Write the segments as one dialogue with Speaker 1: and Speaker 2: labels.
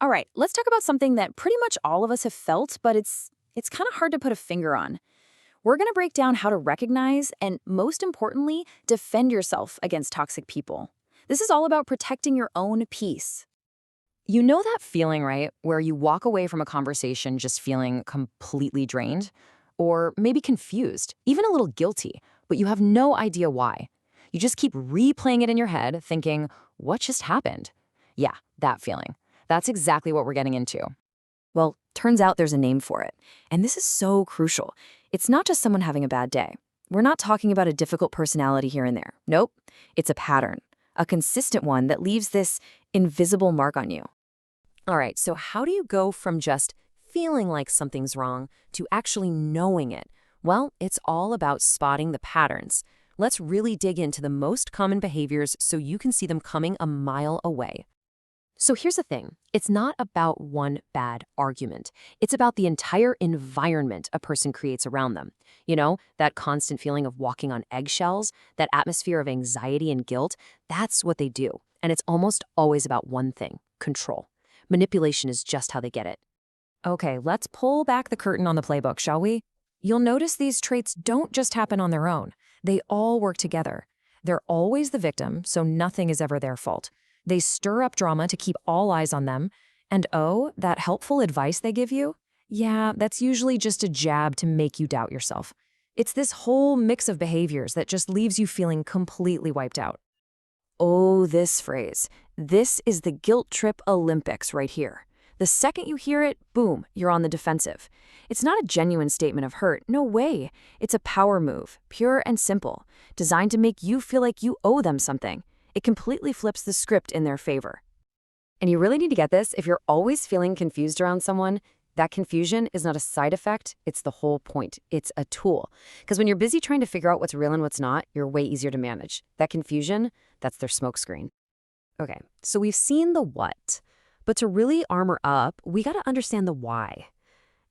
Speaker 1: All right, let's talk about something that pretty much all of us have felt, but it's kind of hard to put a finger on. We're going to break down how to recognize and, most importantly, defend yourself against toxic people. This is all about protecting your own peace. You know that feeling, right? Where you walk away from a conversation just feeling completely drained? Or maybe confused, even a little guilty, but you have no idea why. You just keep replaying it in your head, thinking, what just happened? Yeah, that feeling. That's exactly what we're getting into. Well, turns out there's a name for it. And this is so crucial. It's not just someone having a bad day. We're not talking about a difficult personality here and there. Nope. It's a pattern, a consistent one that leaves this invisible mark on you. All right, so how do you go from just feeling like something's wrong to actually knowing it? Well, it's all about spotting the patterns. Let's really dig into the most common behaviors so you can see them coming a mile away. So here's the thing. It's not about one bad argument. It's about the entire environment a person creates around them. You know, that constant feeling of walking on eggshells, that atmosphere of anxiety and guilt, that's what they do. And it's almost always about one thing: control. Manipulation is just how they get it. Okay, let's pull back the curtain on the playbook, shall we? You'll notice these traits don't just happen on their own. They all work together. They're always the victim, so nothing is ever their fault. They stir up drama to keep all eyes on them. And oh, that helpful advice they give you? Yeah, that's usually just a jab to make you doubt yourself. It's this whole mix of behaviors that just leaves you feeling completely wiped out. Oh, this phrase. This is the guilt trip Olympics right here. The second you hear it, boom, you're on the defensive. It's not a genuine statement of hurt. No way. It's a power move, pure and simple, designed to make you feel like you owe them something. It completely flips the script in their favor. And you really need to get this. If you're always feeling confused around someone, that confusion is not a side effect, it's the whole point. It's a tool. Because when you're busy trying to figure out what's real and what's not, you're way easier to manage. That confusion, that's their smokescreen. Okay, so we've seen the what, but to really armor up, we got to understand the why.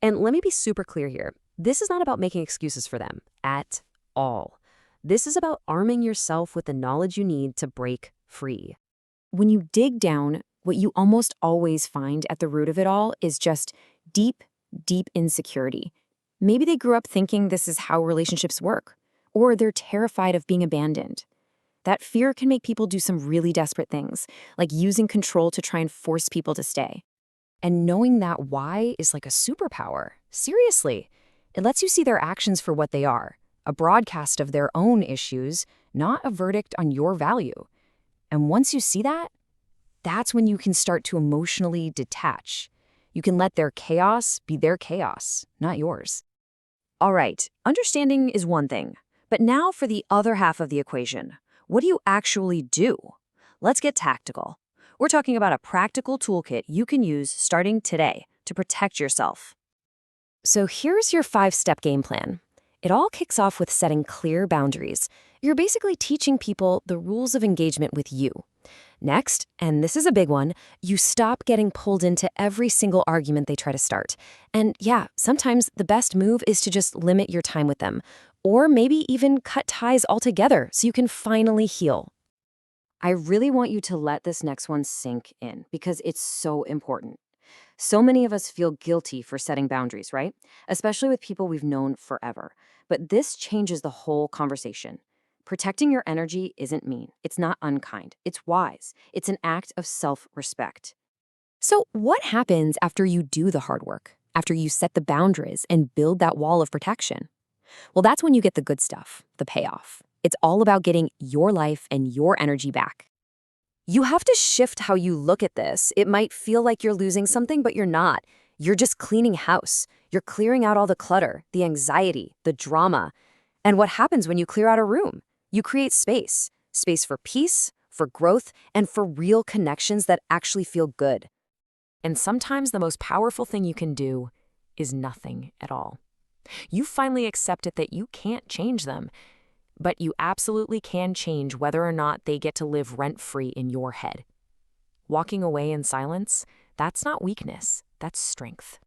Speaker 1: And let me be super clear here. This is not about making excuses for them at all. This is about arming yourself with the knowledge you need to break free. When you dig down, what you almost always find at the root of it all is just deep, deep insecurity. Maybe they grew up thinking this is how relationships work, or they're terrified of being abandoned. That fear can make people do some really desperate things, like using control to try and force people to stay. And knowing that why is like a superpower. Seriously, it lets you see their actions for what they are. A broadcast of their own issues, not a verdict on your value. And once you see that, that's when you can start to emotionally detach. You can let their chaos be their chaos, not yours. All right, understanding is one thing, but now for the other half of the equation. What do you actually do? Let's get tactical. We're talking about a practical toolkit you can use starting today to protect yourself. So here's your 5-step game plan. It all kicks off with setting clear boundaries. You're basically teaching people the rules of engagement with you. Next, and this is a big one, you stop getting pulled into every single argument they try to start. And yeah, sometimes the best move is to just limit your time with them, or maybe even cut ties altogether so you can finally heal. I really want you to let this next one sink in because it's so important. So many of us feel guilty for setting boundaries, right? Especially with people we've known forever. But this changes the whole conversation. Protecting your energy isn't mean. It's not unkind. It's wise. It's an act of self-respect. So what happens after you do the hard work? After you set the boundaries and build that wall of protection? Well, that's when you get the good stuff, the payoff. It's all about getting your life and your energy back. You have to shift how you look at this. It might feel like you're losing something, but you're not. You're just cleaning house. You're clearing out all the clutter, the anxiety, the drama. And what happens when you clear out a room? You create space. Space for peace, for growth, and for real connections that actually feel good. And sometimes the most powerful thing you can do is nothing at all. You finally accepted that you can't change them, but you absolutely can change whether or not they get to live rent-free in your head. Walking away in silence, that's not weakness, that's strength.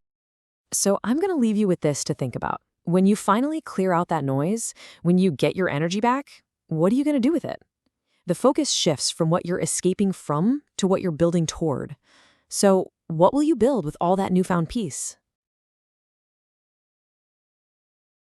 Speaker 1: So I'm going to leave you with this to think about. When you finally clear out that noise, when you get your energy back, what are you going to do with it? The focus shifts from what you're escaping from to what you're building toward. So
Speaker 2: What will you build with all that newfound peace?